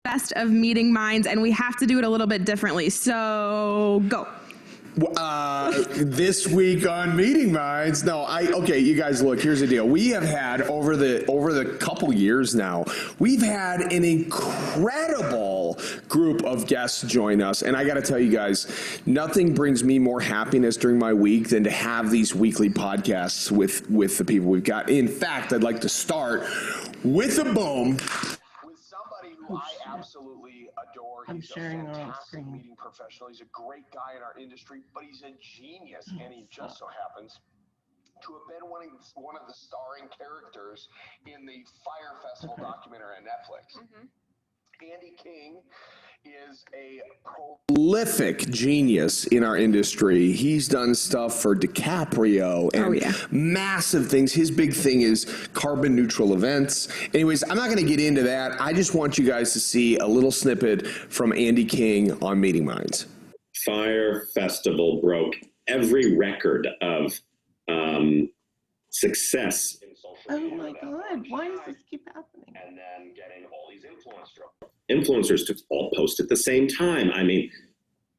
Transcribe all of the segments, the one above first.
best of meeting minds, and we have to do it a little bit differently. So go. This week on Meeting Minds, okay, you guys, look, here's the deal. We have had over the couple years now, we've had an incredible group of guests join us, and I got to tell you guys, nothing brings me more happiness during my week than to have these weekly podcasts with the people we've got. In fact, I'd like to start with a boom. I absolutely adore. He's a fantastic meeting professional. He's a great guy in our industry, but he's a genius, and he just so happens to have been one of the starring characters in the Fire Festival documentary on Netflix. Andy King is a prolific genius in our industry. He's done stuff for DiCaprio and massive things. His big thing is carbon neutral events. Anyways, I'm not going to get into that. I just want you guys to see a little snippet from Andy King on Meeting Minds. Fire Festival broke every record of success. Oh my God, why does this keep happening? And then getting all these influencers to all post at the same time. I mean,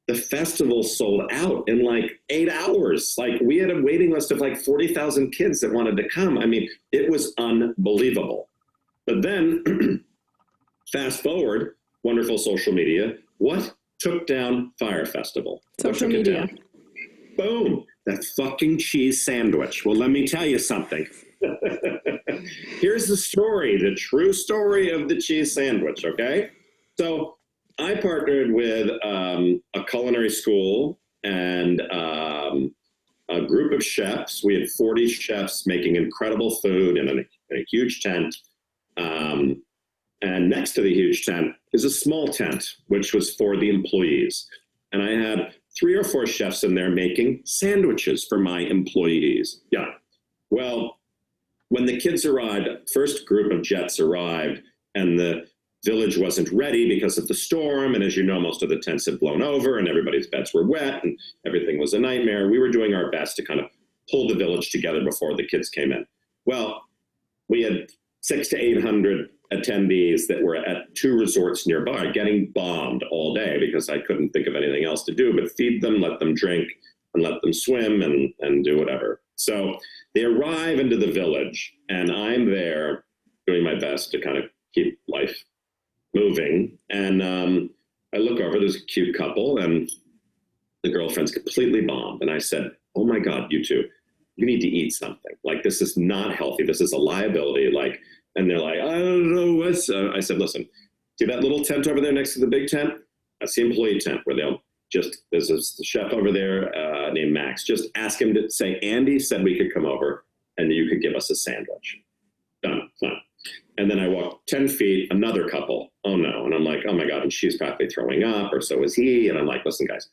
the festival sold out in like 8 hours. Like, we had a waiting list of like 40,000 kids that wanted to come. I mean, it was unbelievable. But then, fast forward, wonderful social media. What took down Fire Festival? Social media. Boom, that fucking cheese sandwich. Well, let me tell you something. Here's the story, the true story of the cheese sandwich, okay? So I partnered with a culinary school and a group of chefs. We had 40 chefs making incredible food in a huge tent. And next to the huge tent is a small tent, which was for the employees. And I had 3 or 4 chefs in there making sandwiches for my employees. Yeah. Well, when the kids arrived, first group of jets arrived, and the village wasn't ready because of the storm. And as you know, most of the tents had blown over and everybody's beds were wet and everything was a nightmare. We were doing our best to kind of pull the village together before the kids came in. Well, we had 600 to 800 attendees that were at 2 resorts nearby getting bombed all day because I couldn't think of anything else to do but feed them, let them drink, and let them swim and do whatever. So they arrive into the village, and I'm there doing my best to kind of keep life moving. And I look over, there's a cute couple, and the girlfriend's completely bombed. And I said, oh my God, you two, you need to eat something. Like, this is not healthy. This is a liability. Like, and they're like, I don't know what's, I said, listen, see that little tent over there next to the big tent? That's the employee tent where they'll just, there's a chef over there named Max. Just ask him to say, Andy said we could come over and you could give us a sandwich. Done, fine. And then I walked 10 feet, another couple. Oh no. And I'm like, oh my God. And she's practically throwing up, or so is he. And I'm like, listen, guys,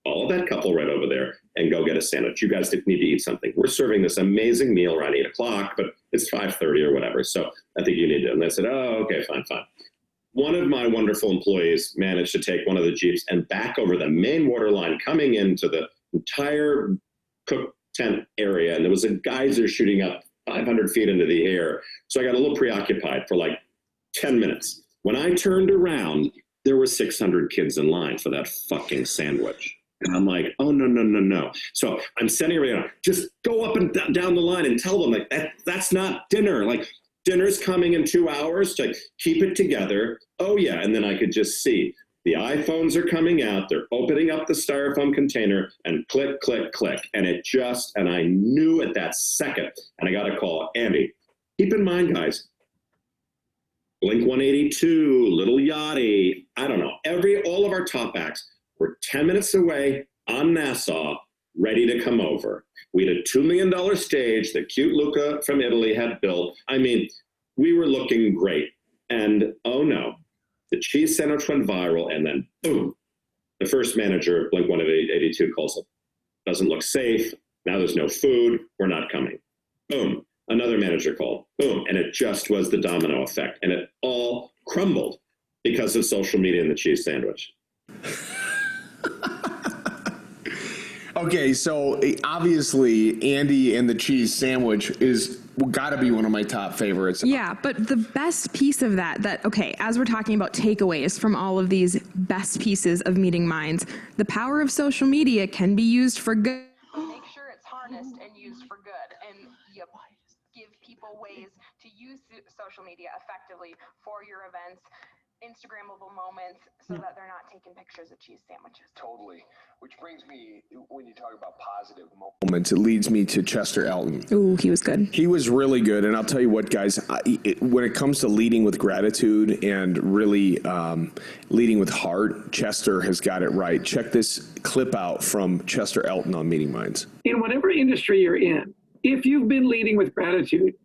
follow that couple right over there and go get a sandwich. You guys need to eat something. We're serving this amazing meal around 8 o'clock, but it's 5:30 or whatever. So I think you need to. And they said, oh, okay, fine. One of my wonderful employees managed to take one of the Jeeps and back over the main water line coming into the entire cook tent area. And there was a geyser shooting up 500 feet into the air. So I got a little preoccupied for like 10 minutes. When I turned around, there were 600 kids in line for that fucking sandwich. And I'm like, oh, no. So I'm sending everybody, just go up and down the line and tell them, like, that's not dinner. Like, dinner's coming in 2 hours. To keep it together. Oh, yeah. And then I could just see the iPhones are coming out. They're opening up the styrofoam container and click, click, click. And and I knew at that second, and I got a call, Andy, keep in mind, guys, Blink 182, Little Yachty, I don't know, all of our top acts were 10 minutes away on Nassau, ready to come over. We had a $2 million stage that cute Luca from Italy had built. I mean, we were looking great. And oh no, the cheese sandwich went viral, and then boom, the first manager of Blink 182 calls it. Doesn't look safe. Now there's no food. We're not coming. Boom. Another manager called. Boom. And it just was the domino effect. And it all crumbled because of social media and the cheese sandwich. Okay, so obviously Andy and the cheese sandwich is got to be one of my top favorites. Yeah, but the best piece of that, okay, as we're talking about takeaways from all of these best pieces of Meeting Minds, the power of social media can be used for good. Make sure it's harnessed and used for good, and you give people ways to use social media effectively for your events, Instagrammable moments, so that they're not taking pictures of cheese sandwiches. Totally. Which brings me, when you talk about positive moments, it leads me to Chester Elton. Ooh, he was good. He was really good. And I'll tell you what, guys, when it comes to leading with gratitude and really leading with heart, Chester has got it right. Check this clip out from Chester Elton on Meeting Minds. In whatever industry you're in, if you've been leading with gratitude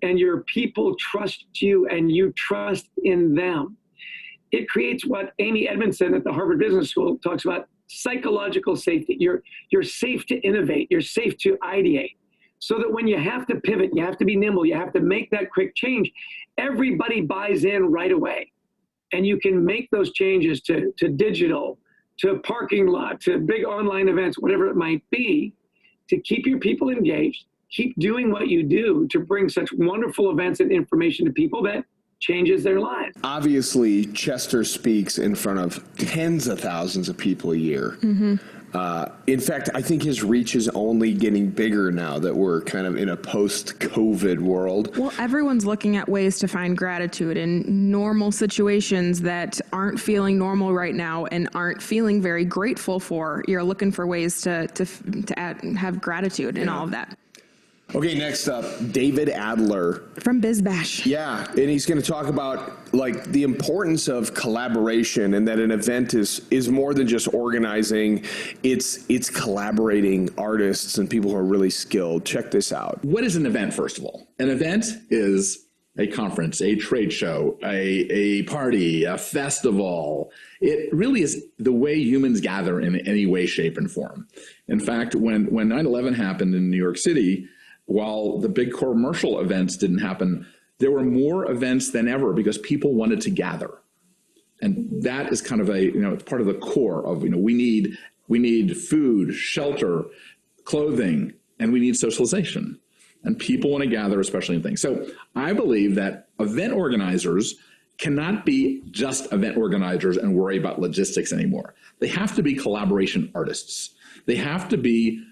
and your people trust you and you trust in them, it creates what Amy Edmondson at the Harvard Business School talks about, psychological safety. You're safe to innovate. You're safe to ideate. So that when you have to pivot, you have to be nimble, you have to make that quick change, everybody buys in right away. And you can make those changes to digital, to parking lot, to big online events, whatever it might be, to keep your people engaged, keep doing what you do to bring such wonderful events and information to people that changes their lives. Obviously, Chester speaks in front of tens of thousands of people a year. Mm-hmm. In fact, I think his reach is only getting bigger now that we're kind of in a post-COVID world. Well, everyone's looking at ways to find gratitude in normal situations that aren't feeling normal right now and aren't feeling very grateful for. You're looking for ways to have gratitude in all of that. Okay, next up, David Adler. From Biz Bash. Yeah, and he's going to talk about like the importance of collaboration and that an event is more than just organizing. It's collaborating artists and people who are really skilled. Check this out. What is an event, first of all? An event is a conference, a trade show, a party, a festival. It really is the way humans gather in any way, shape, and form. In fact, when 9/11 happened in New York City, while the big commercial events didn't happen, there were more events than ever because people wanted to gather. And that is kind of it's part of the core of, we need food, shelter, clothing, and we need socialization. And people want to gather, especially in things. So I believe that event organizers cannot be just event organizers and worry about logistics anymore. They have to be collaboration artists. They have to be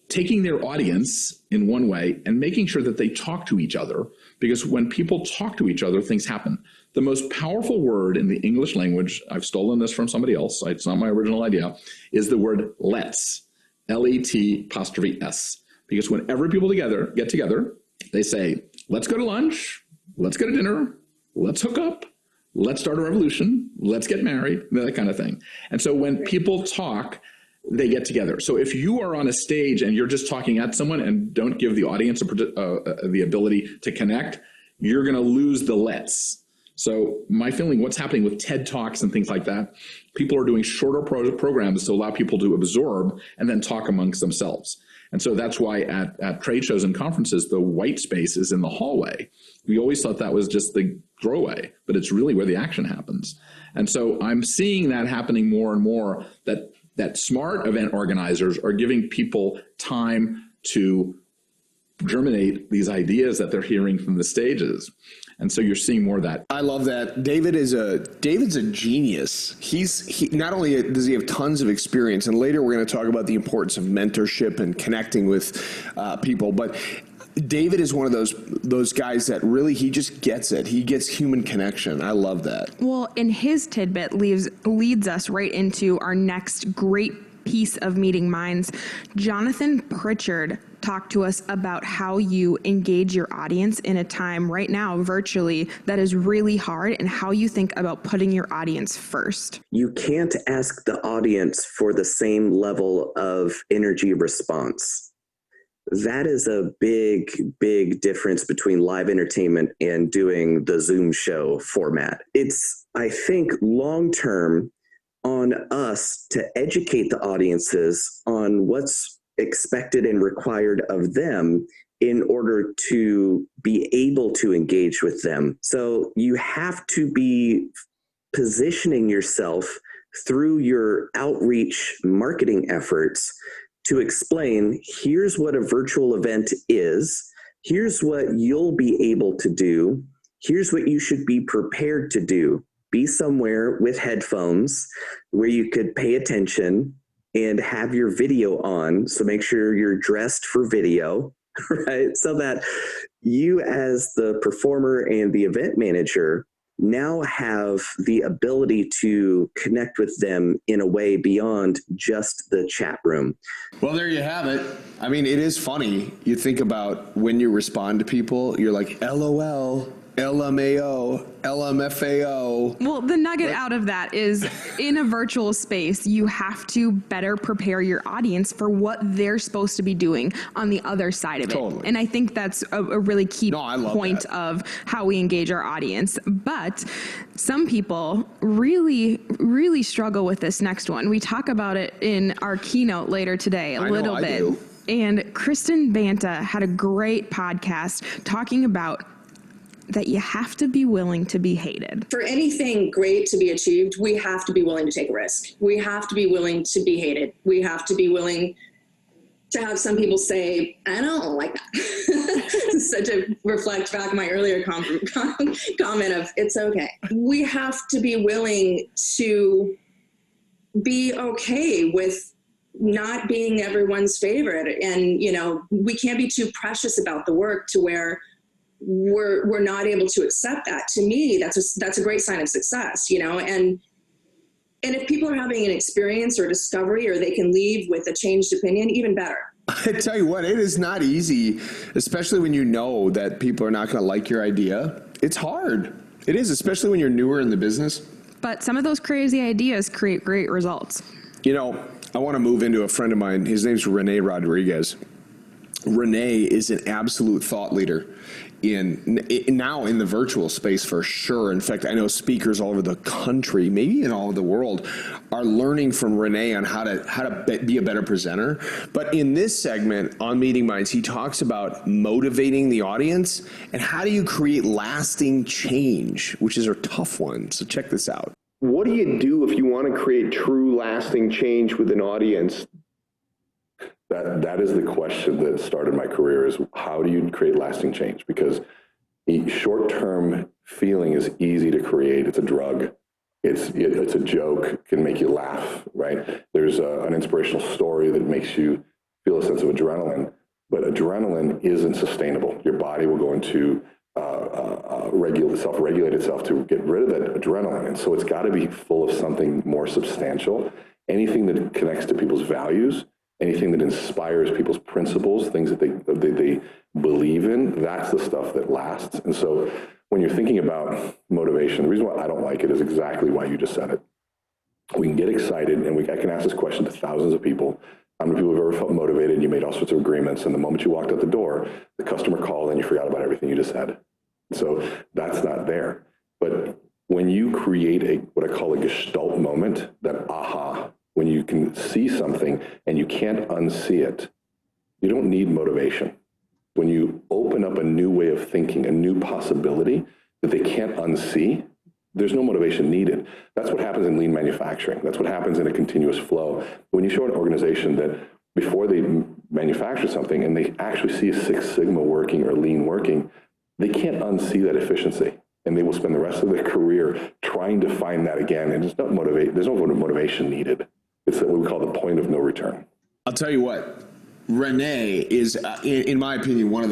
taking their audience in one way and making sure that they talk to each other, because when people talk to each other, things happen. The most powerful word in the English language, I've stolen this from somebody else, it's not my original idea, is the word let's, L-E-T''S. Because whenever people get together, they say, let's go to lunch, let's go to dinner, let's hook up, let's start a revolution, let's get married, that kind of thing. And so when people talk, they get together. So if you are on a stage and you're just talking at someone and don't give the audience the ability to connect, you're going to lose the let's. So my feeling, what's happening with TED Talks and things like that, people are doing shorter programs to allow people to absorb and then talk amongst themselves. And so that's why at trade shows and conferences, the white space is in the hallway. We always thought that was just the throwaway, but it's really where the action happens. And so I'm seeing that happening more and more, that smart event organizers are giving people time to germinate these ideas that they're hearing from the stages. And so you're seeing more of that. I love that. David's a genius. He not only does he have tons of experience, and later we're going to talk about the importance of mentorship and connecting with people, but David is one of those guys that really, he just gets it. He gets human connection. I love that. Well, and his tidbit leads us right into our next great piece of Meeting Minds. Jonathan Pritchard talked to us about how you engage your audience in a time right now virtually that is really hard, and how you think about putting your audience first. You can't ask the audience for the same level of energy response. That is a big, big difference between live entertainment and doing the Zoom show format. It's, I think, long-term on us to educate the audiences on what's expected and required of them in order to be able to engage with them. So you have to be positioning yourself through your outreach marketing efforts to explain, here's what a virtual event is. Here's what you'll be able to do. Here's what you should be prepared to do. Be somewhere with headphones where you could pay attention and have your video on. So make sure you're dressed for video, right? So that you as the performer and the event manager now have the ability to connect with them in a way beyond just the chat room. Well, there you have it. I mean, it is funny. You think about when you respond to people, you're like, LOL, LMAO, LMFAO. Well, the nugget out of that is in a virtual space, you have to better prepare your audience for what they're supposed to be doing on the other side of it. Totally. And I think that's a really key point that. of how we engage our audience. But some people really, really struggle with this next one. We talk about it in our keynote later today a little bit. Do. And Kristen Banta had a great podcast talking about that you have to be willing to be hated. For anything great to be achieved, we have to be willing to take a risk. We have to be willing to be hated. We have to be willing to have some people say, I don't like that. So to reflect back my earlier comment of it's okay. We have to be willing to be okay with not being everyone's favorite. And, you know, we can't be too precious about the work to where we're not able to accept that. To me, that's a great sign of success, you know, and if people are having an experience or discovery, or they can leave with a changed opinion, even better. I tell you what, it is not easy, especially when you know that people are not going to like your idea. It's hard. It is, especially when you're newer in the business. But some of those crazy ideas create great results. You know, I want to move into a friend of mine. His name's Rene Rodriguez. Rene is an absolute thought leader now in the virtual space for sure. In fact, I know speakers all over the country, maybe even all over the world, are learning from Rene on how to be a better presenter. But in this segment on Meeting Minds, he talks about motivating the audience and how do you create lasting change, which is a tough one. So check this out. What do you do if you want to create true lasting change with an audience? That is the question that started my career, is how do you create lasting change? Because short-term feeling is easy to create. It's a drug. It's a joke, can make you laugh, right? There's an inspirational story that makes you feel a sense of adrenaline, but adrenaline isn't sustainable. Your body will go into self-regulate itself to get rid of that adrenaline. And so it's got to be full of something more substantial. Anything that connects to people's values, anything that inspires people's principles, things that they believe in, that's the stuff that lasts. And so when you're thinking about motivation, the reason why I don't like it is exactly why you just said it. We can get excited, and I can ask this question to thousands of people. How many people have ever felt motivated and you made all sorts of agreements, and the moment you walked out the door, the customer called and you forgot about everything you just said? So that's not there. But when you create what I call a gestalt moment, that aha, when you can see something and you can't unsee it, you don't need motivation. When you open up a new way of thinking, a new possibility that they can't unsee, there's no motivation needed. That's what happens in lean manufacturing. That's what happens in a continuous flow. When you show an organization that before they manufacture something and they actually see a Six Sigma working or lean working, they can't unsee that efficiency. And they will spend the rest of their career trying to find that again. And there's no motivation needed. It's what we call the point of no return. I'll tell you what, Rene is, in my opinion, one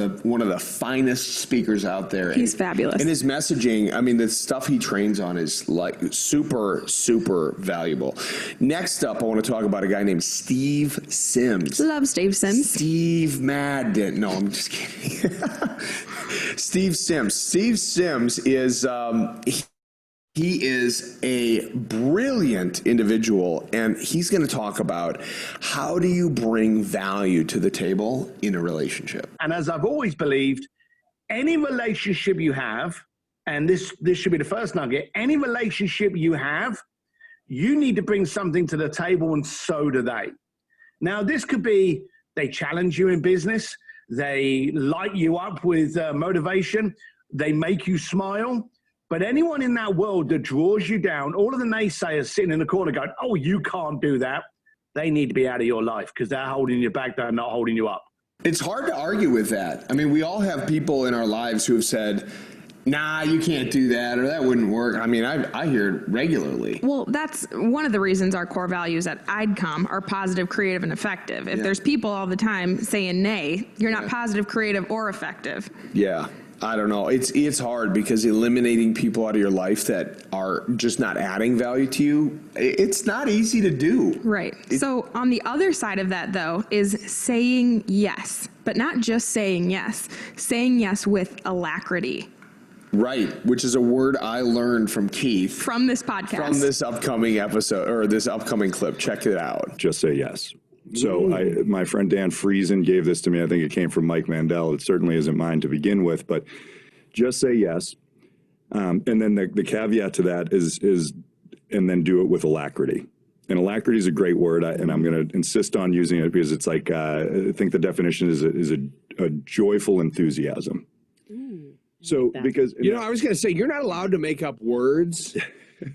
of the finest speakers out there. He's fabulous. And his messaging, I mean, the stuff he trains on is like super, super valuable. Next up, I want to talk about a guy named Steve Sims. Love Steve Sims. Steve Madden. No, I'm just kidding. Steve Sims. Steve Sims is... He is a brilliant individual, and he's going to talk about how do you bring value to the table in a relationship. And as I've always believed, any relationship you have, and this should be the first nugget, any relationship you have, you need to bring something to the table, and so do they. Now, this could be they challenge you in business, they light you up with motivation, they make you smile. But anyone in that world that draws you down, all of the naysayers sitting in the corner going, oh, you can't do that, they need to be out of your life because they're holding you back, they're not holding you up. It's hard to argue with that. I mean, we all have people in our lives who have said, nah, you can't do that, or that wouldn't work. I mean, I hear it regularly. Well, that's one of the reasons our core values at IDCOM are positive, creative, and effective. If there's people all the time saying nay, you're not positive, creative, or effective. Yeah. I don't know. It's hard because eliminating people out of your life that are just not adding value to you, it's not easy to do. Right. So on the other side of that, though, is saying yes, but not just saying yes with alacrity. Right, which is a word I learned from Keith. From this podcast. From this upcoming episode, or this upcoming clip. Check it out. Just say yes. So my friend Dan Friesen gave this to me. I think it came from Mike Mandel. It certainly isn't mine to begin with, but just say yes. And then the caveat to that is, and then do it with alacrity. And alacrity is a great word, and I'm going to insist on using it because it's like, I think the definition is a joyful enthusiasm. So because I was going to say, you're not allowed to make up words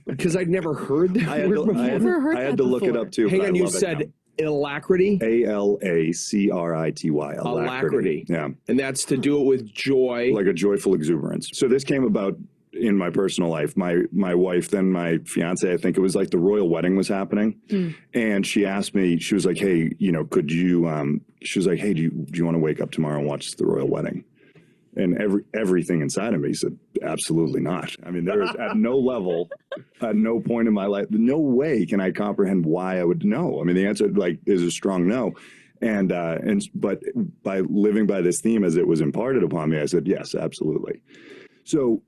because I'd never heard that word before. I had to look it up too. Hang on, you said alacrity? Alacrity. Alacrity. Yeah. And that's to do it with joy. Like a joyful exuberance. So this came about in my personal life. My wife, then my fiance, I think it was like the royal wedding was happening. And she asked me, she was like, hey, could you, she was like, hey, do you want to wake up tomorrow and watch the royal wedding? And everything inside of me said, absolutely not. I mean, there is at no level, at no point in my life, no way can I comprehend why I would know. I mean, the answer is a strong no. But by living by this theme as it was imparted upon me, I said, yes, absolutely. So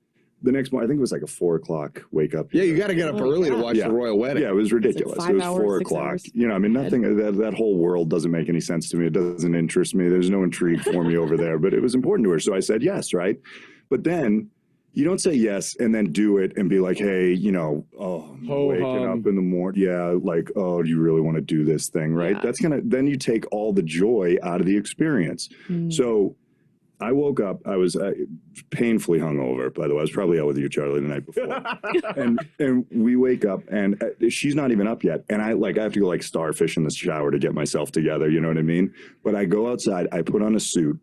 the next morning, I think it was like a 4 o'clock wake up. Yeah, you got to get up early to watch the royal wedding. Yeah, it was ridiculous. It was 4 o'clock. I mean, nothing, that whole world doesn't make any sense to me. It doesn't interest me. There's no intrigue for me over there, but it was important to her. So I said yes, right? But then you don't say yes and then do it and be like, hey, waking up in the morning. Yeah, like, oh, do you really want to do this thing, right? Yeah. Then you take all the joy out of the experience. So I woke up, I was painfully hungover, by the way. I was probably out with you, Charlie, the night before. and we wake up and she's not even up yet. And I have to go starfish in the shower to get myself together. You know what I mean? But I go outside, I put on a suit,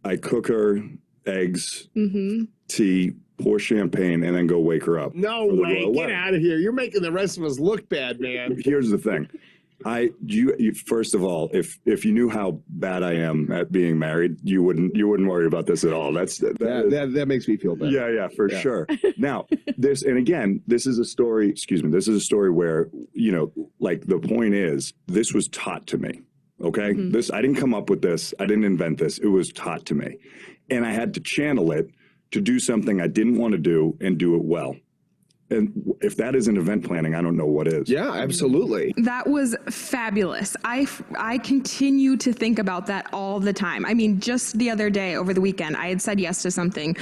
I cook her eggs, tea, pour champagne, and then go wake her up. No way. Get out of here. You're making the rest of us look bad, man. Here's the thing. First of all, if you knew how bad I am at being married, you wouldn't worry about this at all. That makes me feel better. Yeah, for sure. Now, this is a story, This is a story where, the point is, this was taught to me. Okay. I didn't come up with this. I didn't invent this. It was taught to me. And I had to channel it to do something I didn't want to do and do it well. And if that isn't event planning, I don't know what is. Yeah, absolutely. That was fabulous. I continue to think about that all the time. I mean, just the other day over the weekend, I had said yes to something.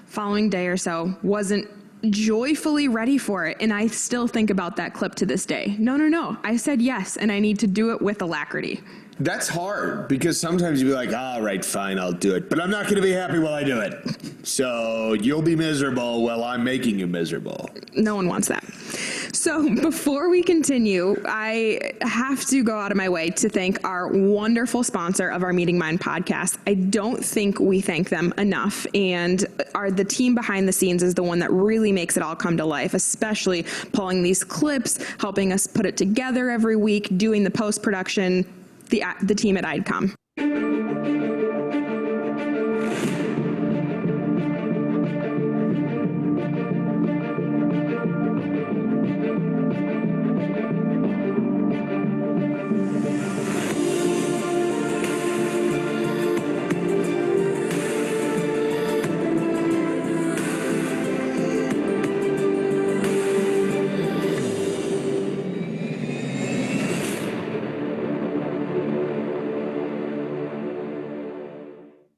Following day or so, wasn't joyfully ready for it. And I still think about that clip to this day. No. I said yes, and I need to do it with alacrity. That's hard because sometimes you'll be like, all right, fine, I'll do it. But I'm not going to be happy while I do it. So you'll be miserable while I'm making you miserable. No one wants that. So before we continue, I have to go out of my way to thank our wonderful sponsor of our Meeting Mind podcast. I don't think we thank them enough. And the team behind the scenes is the one that really makes it all come to life, especially pulling these clips, helping us put it together every week, doing the post-production, the team at IDCOM.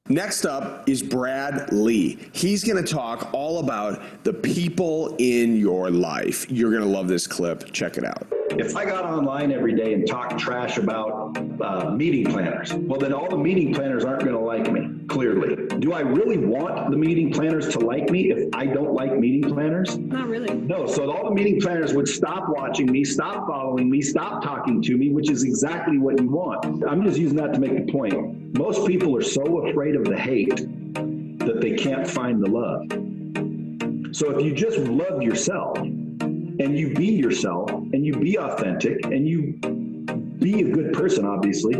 Next up is Brad Lee. He's going to talk all about the people in your life. You're going to love this clip. Check it out. If I got online every day and talked trash about meeting planners, well, then all the meeting planners aren't going to like me. clearly. Do I really want the meeting planners to like me if I don't like meeting planners? Not really. No, so all the meeting planners would stop watching me, stop following me, stop talking to me, which is exactly what you want. I'm just using that to make the point. Most people are so afraid of the hate that they can't find the love. So if you just love yourself and you be yourself and you be authentic and you be a good person, obviously,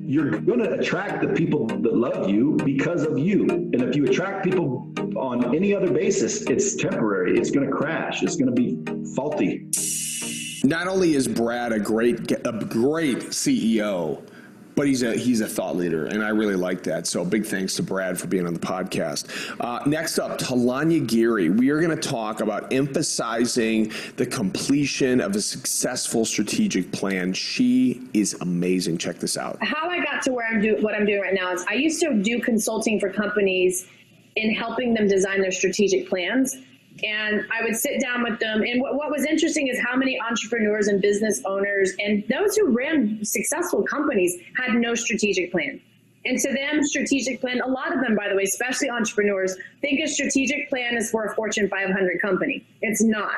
you're going to attract the people that love you because of you. And if you attract people on any other basis, it's temporary. It's going to crash. It's going to be faulty. Not only is Brad a great CEO, but he's a thought leader, and I really like that. So big thanks to Brad for being on the podcast. Next up, Talanya Geary. We are going to talk about emphasizing the completion of a successful strategic plan. She is amazing. Check this out. How I got to what I'm doing right now is I used to do consulting for companies in helping them design their strategic plans. And I would sit down with them. And what was interesting is how many entrepreneurs and business owners and those who ran successful companies had no strategic plan. And to them, strategic plan, a lot of them, by the way, especially entrepreneurs, think a strategic plan is for a Fortune 500 company. It's not.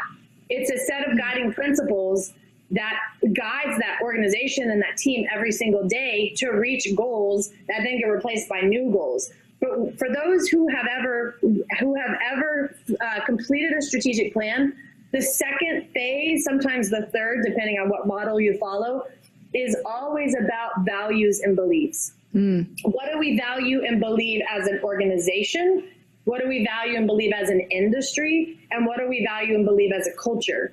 It's a set of guiding principles that guides that organization and that team every single day to reach goals that then get replaced by new goals. But for those who have ever completed a strategic plan, the second phase, sometimes the third, depending on what model you follow, is always about values and beliefs. What do we value and believe as an organization? What do we value and believe as an industry? And what do we value and believe as a culture?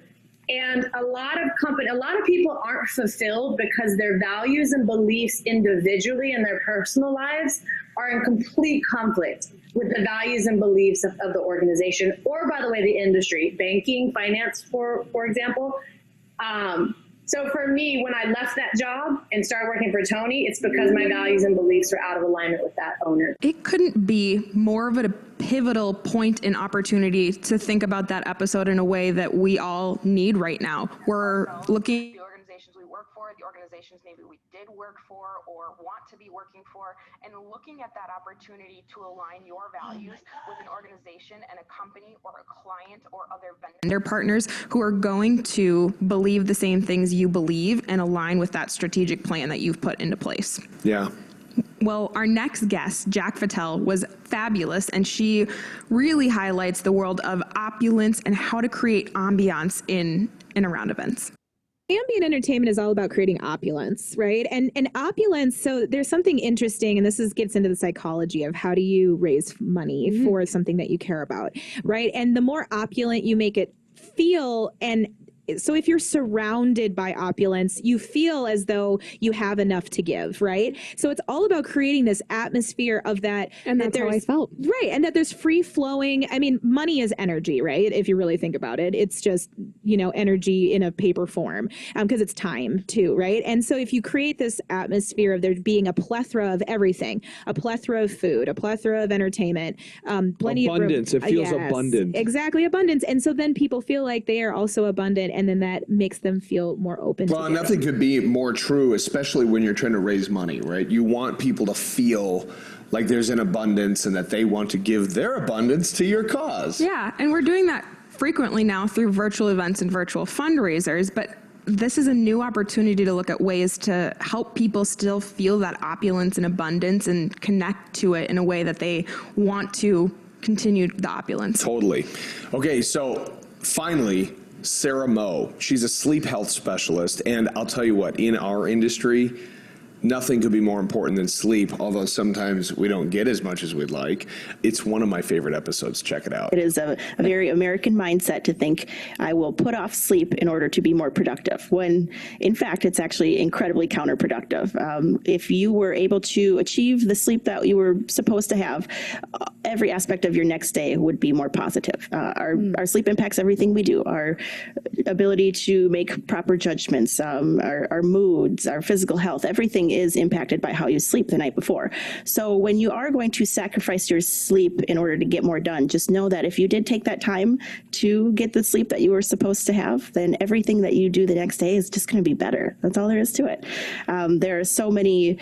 And a lot of people aren't fulfilled because their values and beliefs individually in their personal lives are in complete conflict with the values and beliefs of the organization, or, by the way, the industry, banking, finance, for example. So for me, when I left that job and started working for Tony, it's because my values and beliefs were out of alignment with that owner. It couldn't be more of a pivotal point and opportunity to think about that episode in a way that we all need right now. We're looking the organizations we work for, the organizations maybe we did work for or want to be working for, and looking at that opportunity to align your values with an organization and a company or a client or other vendor partners who are going to believe the same things you believe and align with that strategic plan that you've put into place. Yeah. Well, our next guest, Jack Fattel, was fabulous, and she really highlights the world of opulence and how to create ambiance in and around events. Ambient entertainment is all about creating opulence, right? And opulence, so there's something interesting, and gets into the psychology of how do you raise money for something that you care about, right? And the more opulent you make it feel, and so if you're surrounded by opulence, you feel as though you have enough to give, right? So it's all about creating this atmosphere of that. And that's how I felt. Right. And that there's free flowing. I mean, money is energy, right? If you really think about it, it's just, energy in a paper form, because it's time too, right? And so if you create this atmosphere of there being a plethora of everything, a plethora of food, a plethora of entertainment, plenty abundance. of... It feels abundant. Exactly. Abundance. And so then people feel like they are also abundant, and then that makes them feel more open. Well, nothing could be more true, especially when you're trying to raise money, right? You want people to feel like there's an abundance and that they want to give their abundance to your cause. Yeah, and we're doing that frequently now through virtual events and virtual fundraisers, but this is a new opportunity to look at ways to help people still feel that opulence and abundance and connect to it in a way that they want to continue the opulence. Totally. Okay, so finally, Sarah Moe. She's a sleep health specialist, and I'll tell you what, in our industry, nothing could be more important than sleep, although sometimes we don't get as much as we'd like. It's one of my favorite episodes. Check it out. It is a very American mindset to think I will put off sleep in order to be more productive, when in fact it's actually incredibly counterproductive. If you were able to achieve the sleep that you were supposed to have, every aspect of your next day would be more positive. Our sleep impacts everything we do, our ability to make proper judgments, our moods, our physical health, everything is impacted by how you sleep the night before. So when you are going to sacrifice your sleep in order to get more done, just know that if you did take that time to get the sleep that you were supposed to have, then everything that you do the next day is just going to be better. That's all there is to it. There are so many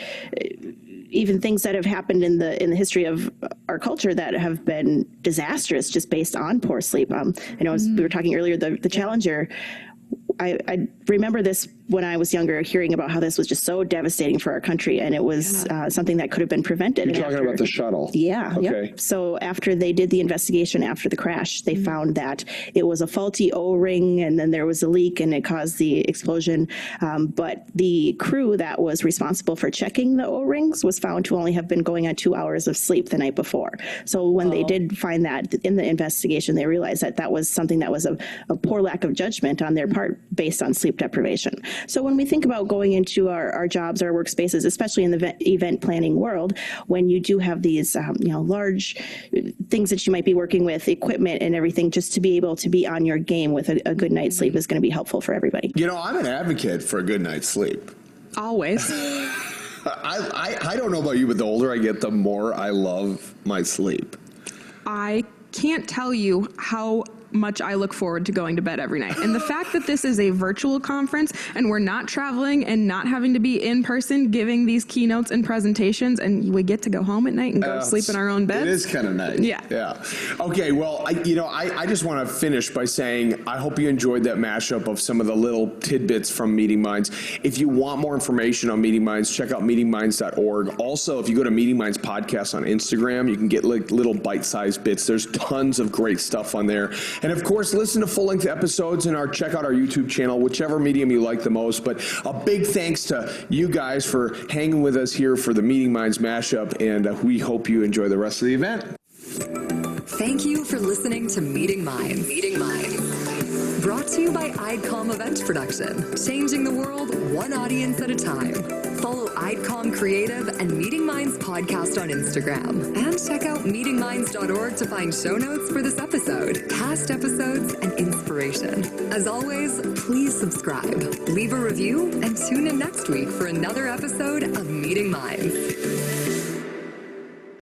even things that have happened in the history of our culture that have been disastrous just based on poor sleep. I know we were talking earlier, the Challenger. I remember this when I was younger, hearing about how this was just so devastating for our country, and it was something that could have been prevented. You're talking about the shuttle? Yeah. Okay. Yep. So after they did the investigation after the crash, they found that it was a faulty O-ring, and then there was a leak, and it caused the explosion. But the crew that was responsible for checking the O-rings was found to only have been going on 2 hours of sleep the night before. So when they did find that in the investigation, they realized that that was something that was a poor lack of judgment on their part based on sleep deprivation. So when we think about going into our jobs, our workspaces, especially in the event planning world, when you do have these large things that you might be working with, equipment and everything, just to be able to be on your game with a good night's sleep is going to be helpful for everybody. I'm an advocate for a good night's sleep. Always. I don't know about you, but the older I get, the more I love my sleep. I can't tell you how much I look forward to going to bed every night. And the fact that this is a virtual conference and we're not traveling and not having to be in person giving these keynotes and presentations, and we get to go home at night and go sleep in our own beds. It is kind of nice. Yeah. Okay, well, I just want to finish by saying I hope you enjoyed that mashup of some of the little tidbits from Meeting Minds. If you want more information on Meeting Minds, check out meetingminds.org. Also, if you go to Meeting Minds Podcast on Instagram, you can get like little bite-sized bits. There's tons of great stuff on there. And of course, listen to full-length episodes and check out our YouTube channel, whichever medium you like the most. But a big thanks to you guys for hanging with us here for the Meeting Minds mashup, and we hope you enjoy the rest of the event. Thank you for listening to Meeting Minds. Meeting Minds. Brought to you by IDCOM Event Production, changing the world one audience at a time. Follow IDCOM Creative and Meeting Minds Podcast on Instagram. And check out meetingminds.org to find show notes for this episode, past episodes, and inspiration. As always, please subscribe, leave a review, and tune in next week for another episode of Meeting Minds.